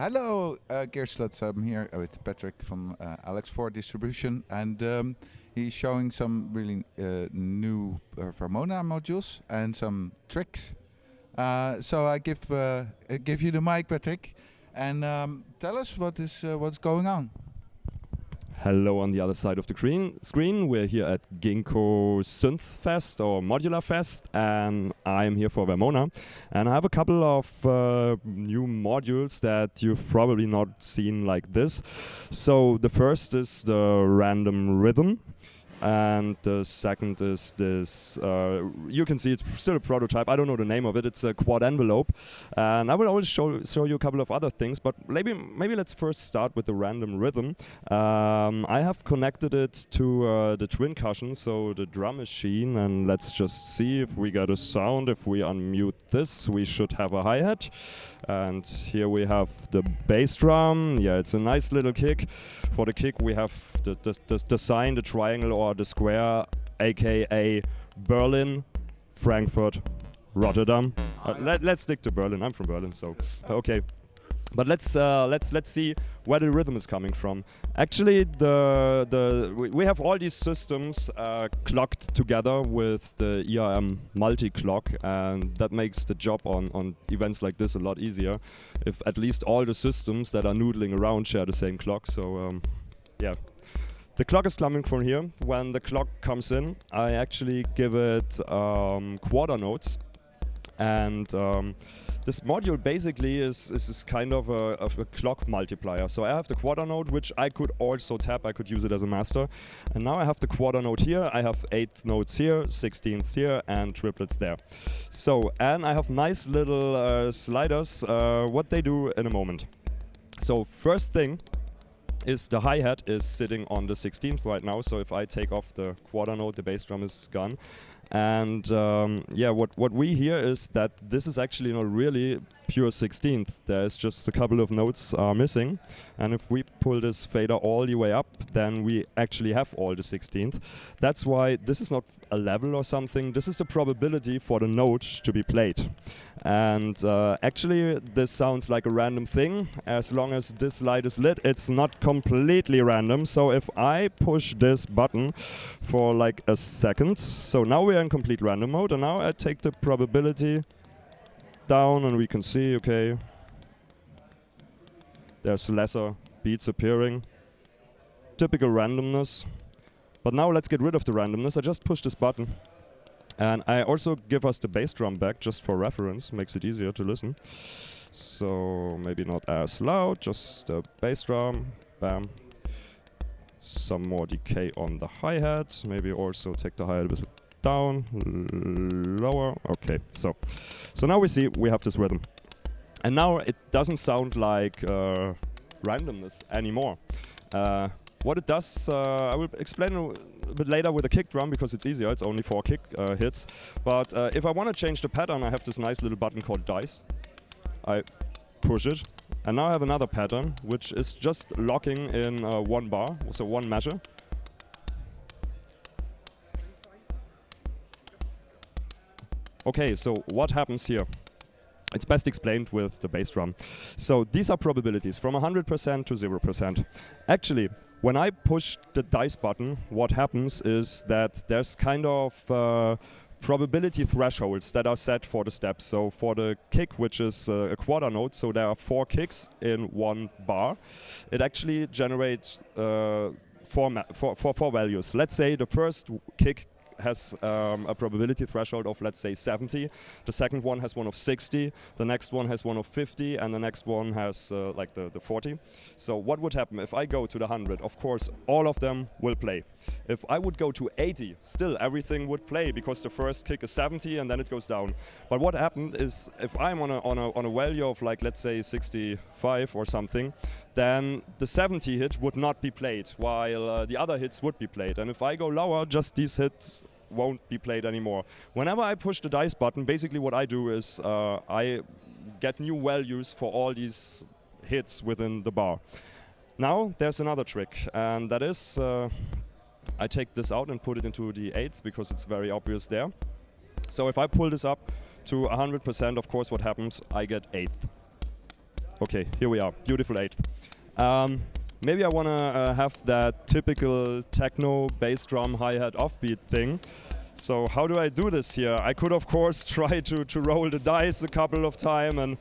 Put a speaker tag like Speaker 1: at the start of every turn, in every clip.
Speaker 1: Hello, Gearslutz. I'm here with Patrick from Alex4 Distribution, and he's showing some really new Vermona modules and some tricks. So I give you the mic, Patrick, and tell us what's going on.
Speaker 2: Hello on the other side of the screen. We're here at Ginko Synth Fest or Modular Fest, and I'm here for Vermona. And I have a couple of new modules that you've probably not seen like this. So the first is the random rhythm. And the second is this, you can see it's still a prototype, I don't know the name of it, it's a quad envelope. And I will always show you a couple of other things, but maybe let's first start with the random rhythm. I have connected it to the twin cushion, so the drum machine, and let's just see if we get a sound. If we unmute this, we should have a hi-hat. And here we have the bass drum. Yeah, it's a nice little kick. For the kick we have the sign, the triangle or the square, aka Berlin, Frankfurt, Rotterdam. Let's stick to Berlin. I'm from Berlin, so okay. But let's see where the rhythm is coming from. Actually, we have all these systems clocked together with the ERM multi-clock, and that makes the job on events like this a lot easier. If at least all the systems that are noodling around share the same clock. So yeah. The clock is coming from here. When the clock comes in, I actually give it quarter notes, and this module basically is kind of a clock multiplier. So I have the quarter note, which I could also tap. I could use it as a master. And now I have the quarter note here. I have 8th notes here, 16th here, and triplets there. So, and I have nice little sliders. What they do in a moment. So first thing is the hi-hat is sitting on the 16th right now. So if I take off the quarter note, the bass drum is gone. And yeah, what we hear is that this is actually not really pure 16th. There's just a couple of notes are missing. And if we pull this fader all the way up, then we actually have all the 16th. That's why this is not a level or something. This is the probability for the note to be played. And actually, this sounds like a random thing. As long as this light is lit, it's not completely random. So if I push this button for like a second, so now we're in complete random mode, and now I take the probability down, and we can see, okay, there's lesser beats appearing. Typical randomness. But now let's get rid of the randomness. I just push this button. And I also give us the bass drum back just for reference, makes it easier to listen. So maybe not as loud, just the bass drum, bam. Some more decay on the hi-hat, maybe also take the hi-hat a bit down, lower, okay. So now we see we have this rhythm. And now it doesn't sound like randomness anymore. What it does, I will explain a bit later with a kick drum because it's easier, it's only 4 kick hits. But if I want to change the pattern, I have this nice little button called dice. I push it, and now I have another pattern, which is just locking in 1 bar, so 1 measure. Okay, so what happens here? It's best explained with the bass drum. So these are probabilities from 100% to 0%. Actually, when I push the dice button, what happens is that there's kind of probability thresholds that are set for the steps. So for the kick, which is a quarter note, so there are 4 kicks in 1 bar, it actually generates 4 values. Let's say the first kick has a probability threshold of, let's say, 70. The second one has one of 60. The next one has one of 50. And the next one has like the 40. So what would happen if I go to the 100? Of course, all of them will play. If I would go to 80, still everything would play because the first kick is 70 and then it goes down. But what happened is if I'm on a value of, like, let's say 65 or something, then the 70 hit would not be played, while the other hits would be played. And if I go lower, just these hits won't be played anymore. Whenever I push the dice button, basically what I do is I get new values for all these hits within the bar. Now there's another trick, and that is I take this out and put it into the 8th because it's very obvious there. So if I pull this up to 100%, of course what happens, I get 8th. Okay, here we are, beautiful 8th. Maybe I want to have that typical techno bass drum hi-hat offbeat thing. So how do I do this here? I could of course try to roll the dice a couple of times and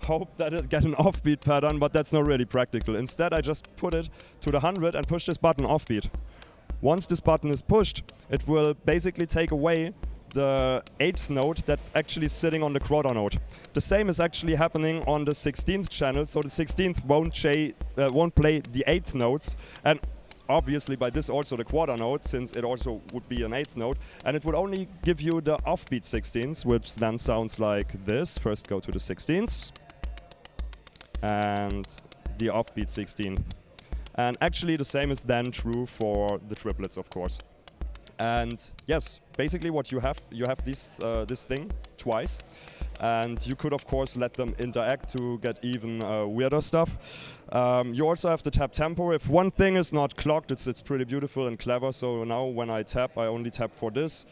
Speaker 2: hope that it get an offbeat pattern, but that's not really practical. Instead I just put it to the 100 and push this button offbeat. Once this button is pushed, it will basically take away the 8th note that's actually sitting on the quarter note. The same is actually happening on the 16th channel, so the 16th won't play the 8th notes, and obviously by this also the quarter note, since it also would be an 8th note, and it would only give you the offbeat 16ths, which then sounds like this. First go to the 16ths, and the offbeat 16th. And actually the same is then true for the triplets, of course. And yes, basically what you have this thing twice, and you could of course let them interact to get even weirder stuff. You also have the tap tempo. If one thing is not clocked, it's pretty beautiful and clever. So now when I tap, I only tap for this.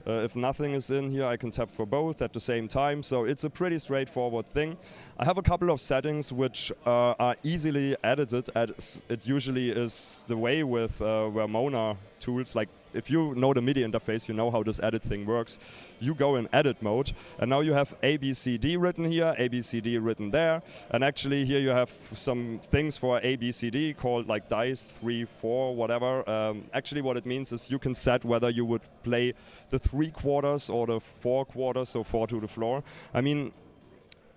Speaker 2: If nothing is in here, I can tap for both at the same time. So it's a pretty straightforward thing. I have a couple of settings which are easily edited, as it usually is the way with Vermona tools. Like if you know the MIDI interface, you know how this edit thing works. You go in edit mode, and now you have ABCD written here, ABCD written there, and actually here you have some things for ABCD called like dice 3, 4, whatever. Actually what it means is you can set whether you would play the 3/4 or the 4/4, so 4 to the floor. I mean,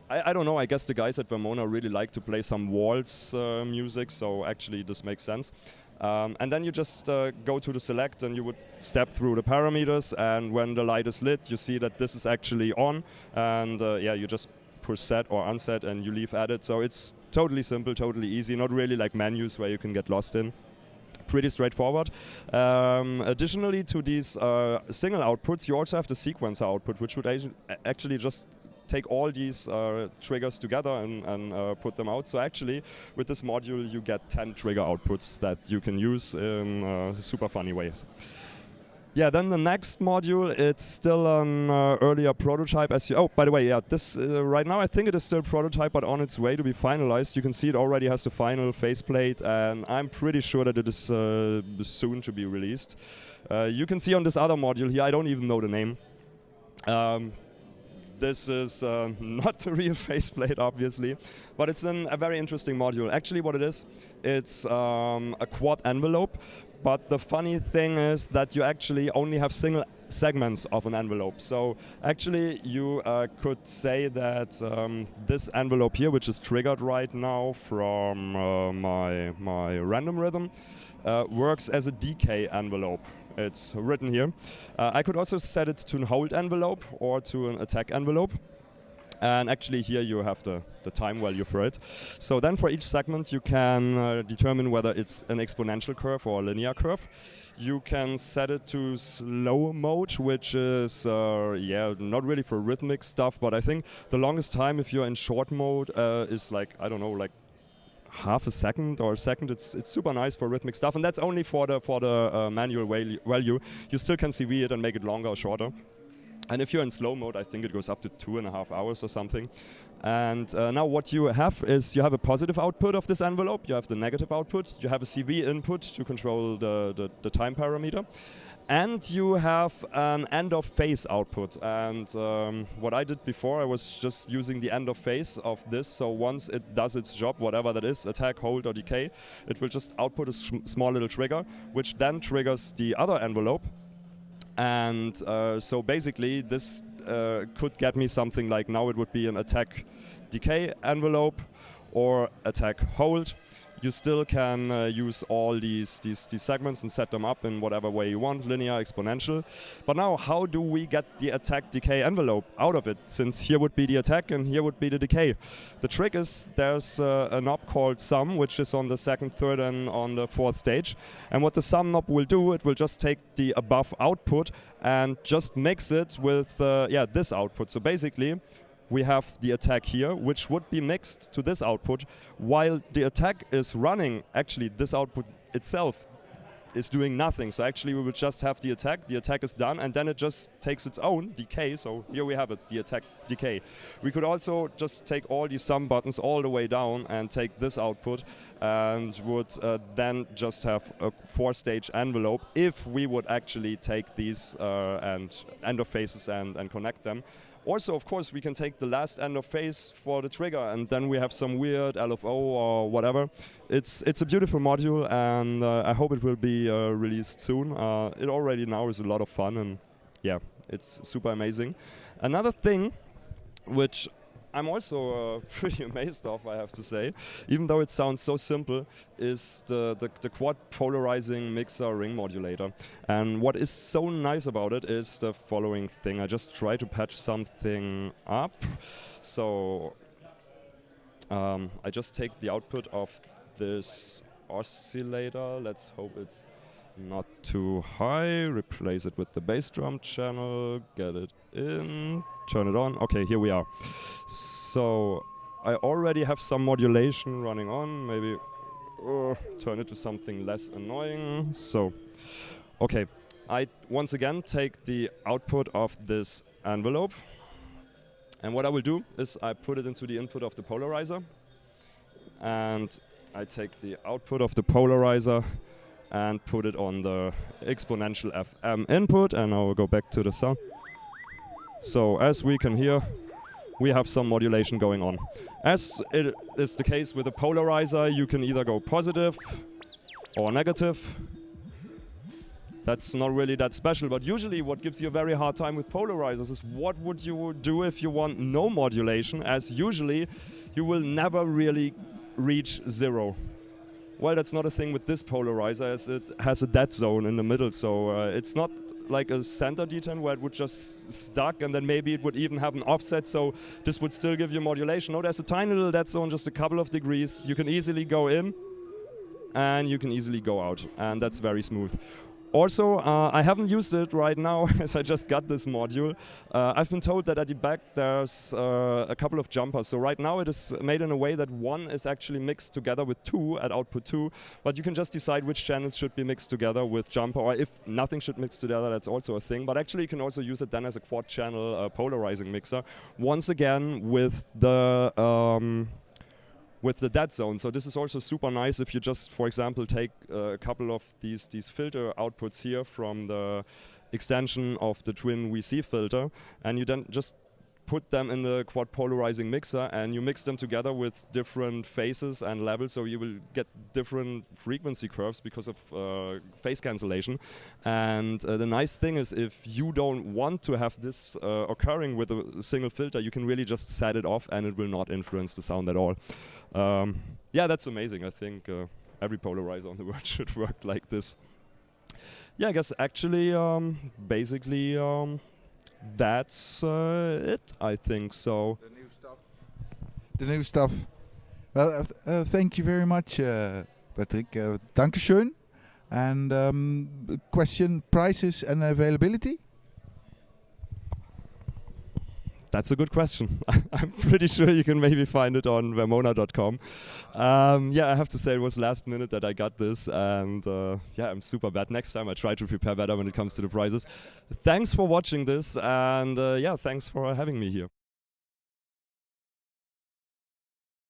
Speaker 2: I don't know, I guess the guys at Vermona really like to play some waltz music, so actually this makes sense. And then you just go to the select and you would step through the parameters, and when the light is lit you see that this is actually on, and yeah, you just push set or unset and you leave edit. So it's totally simple, totally easy, not really like menus where you can get lost in. Pretty straightforward. Additionally to these single outputs, you also have the sequencer output, which would actually just take all these triggers together and put them out. So actually, with this module, you get 10 trigger outputs that you can use in super funny ways. Yeah, then the next module, it's still an earlier prototype. Oh, by the way, yeah, this right now I think it is still prototype, but on its way to be finalized. You can see it already has the final faceplate, and I'm pretty sure that it is soon to be released. You can see on this other module here, I don't even know the name. This is not the real faceplate, obviously, but it's a very interesting module. Actually, what it is, it's a quad envelope, but the funny thing is that you actually only have single segments of an envelope. So actually, you could say that this envelope here, which is triggered right now from my random rhythm, works as a decay envelope. It's written here. I could also set it to an hold envelope or to an attack envelope. And actually here you have the time value for it. So then for each segment you can determine whether it's an exponential curve or a linear curve. You can set it to slow mode, which is yeah, not really for rhythmic stuff, but I think the longest time if you're in short mode is like, I don't know, like half a second or a second. It's super nice for rhythmic stuff, and that's only for the manual value. You still can CV it and make it longer or shorter. And if you're in slow mode, I think it goes up to 2.5 hours or something. And now what you have is you have a positive output of this envelope, you have the negative output, you have a CV input to control the time parameter, and you have an end of phase output. And what I did before, I was just using the end of phase of this. So once it does its job, whatever that is, attack, hold or decay, it will just output a small little trigger, which then triggers the other envelope. And so basically this could get me something like, now it would be an attack decay envelope or attack hold. You still can use all these segments and set them up in whatever way you want, linear, exponential. But now, how do we get the attack decay envelope out of it? Since here would be the attack and here would be the decay. The trick is there's a knob called sum, which is on the second, third, and on the fourth stage. And what the sum knob will do, it will just take the above output and just mix it with yeah, this output. So basically, we have the attack here, which would be mixed to this output. While the attack is running, actually this output itself is doing nothing. So actually we would just have the attack is done, and then it just takes its own decay. So here we have it, the attack decay. We could also just take all these sum buttons all the way down and take this output, and would then just have a 4-stage envelope if we would actually take these and end of phases and connect them. Also, of course, we can take the last end of phase for the trigger, and then we have some weird LFO or whatever. It's a beautiful module, and I hope it will be released soon. It already now is a lot of fun, and yeah, it's super amazing. Another thing, which I'm also pretty amazed of, I have to say, even though it sounds so simple, is the quad polarizing mixer ring modulator. And what is so nice about it is the following thing. I just try to patch something up. So I just take the output of this oscillator. Let's hope it's not too high. Replace it with the bass drum channel. Get it in. Turn it on. Okay, here we are. So I already have some modulation running on. Maybe turn it to something less annoying. So, okay. I once again take the output of this envelope. And what I will do is I put it into the input of the polarizer. And I take the output of the polarizer and put it on the exponential FM input. And I will go back to the sound. So as we can hear, we have some modulation going on. As it is the case with a polarizer, you can either go positive or negative. That's not really that special, but usually what gives you a very hard time with polarizers is what would you do if you want no modulation, as usually you will never really reach 0. Well, that's not a thing with this polarizer, as it has a dead zone in the middle, so it's not like a center detent where it would just stuck and then maybe it would even have an offset, so this would still give you modulation. No, there's a tiny little dead zone, just a couple of degrees. You can easily go in and you can easily go out, and that's very smooth. Also, I haven't used it right now as I just got this module. I've been told that at the back there's a couple of jumpers. So right now it is made in a way that 1 is actually mixed together with 2 at output 2. But you can just decide which channels should be mixed together with jumper, or if nothing should mix together, that's also a thing. But actually you can also use it then as a quad channel polarizing mixer. Once again with the dead zone. So this is also super nice if you just, for example, take a couple of these filter outputs here from the extension of the twin VC filter, and you then just put them in the quad polarizing mixer and you mix them together with different phases and levels, so you will get different frequency curves because of phase cancellation. And the nice thing is, if you don't want to have this occurring with a single filter, you can really just set it off and it will not influence the sound at all. Yeah, that's amazing. I think every polarizer on the world should work like this. Yeah, I guess actually, basically, that's it, I think so.
Speaker 1: The new stuff. The new stuff. Well, thank you very much, Patrick. Dankeschön. And question, prices and availability?
Speaker 2: That's a good question. I'm pretty sure you can maybe find it on Vermona.com. Yeah, I have to say it was last minute that I got this, and yeah, I'm super bad. Next time I try to prepare better when it comes to the prices. Thanks for watching this, and yeah, thanks for having me here.